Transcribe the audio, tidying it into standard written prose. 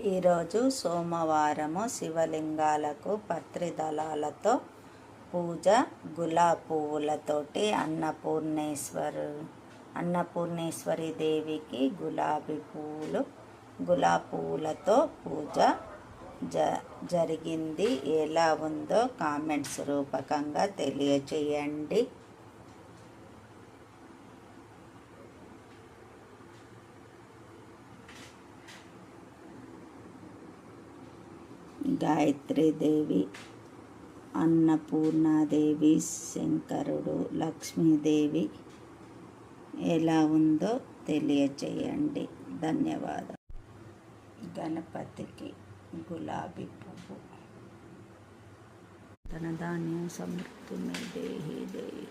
ఈరోజు సోమవారము శివలింగాలకు పత్రి దళాలతో పూజ, గులాబీ పువ్వులతోటి అన్నపూర్ణేశ్వరి దేవికి గులాబీ పువ్వులతో పూజ జరిగింది. ఎలా ఉందో కామెంట్స్ రూపకంగా తెలియచేయండి. గాయత్రీదేవి, అన్నపూర్ణాదేవి, శంకరుడు, లక్ష్మీదేవి ఎలా ఉందో తెలియచేయండి. ధన్యవాదాలు. గణపతికి గులాబీ పువ్వు. ధనధాన్య సమృద్ధి మే దేహి దేహి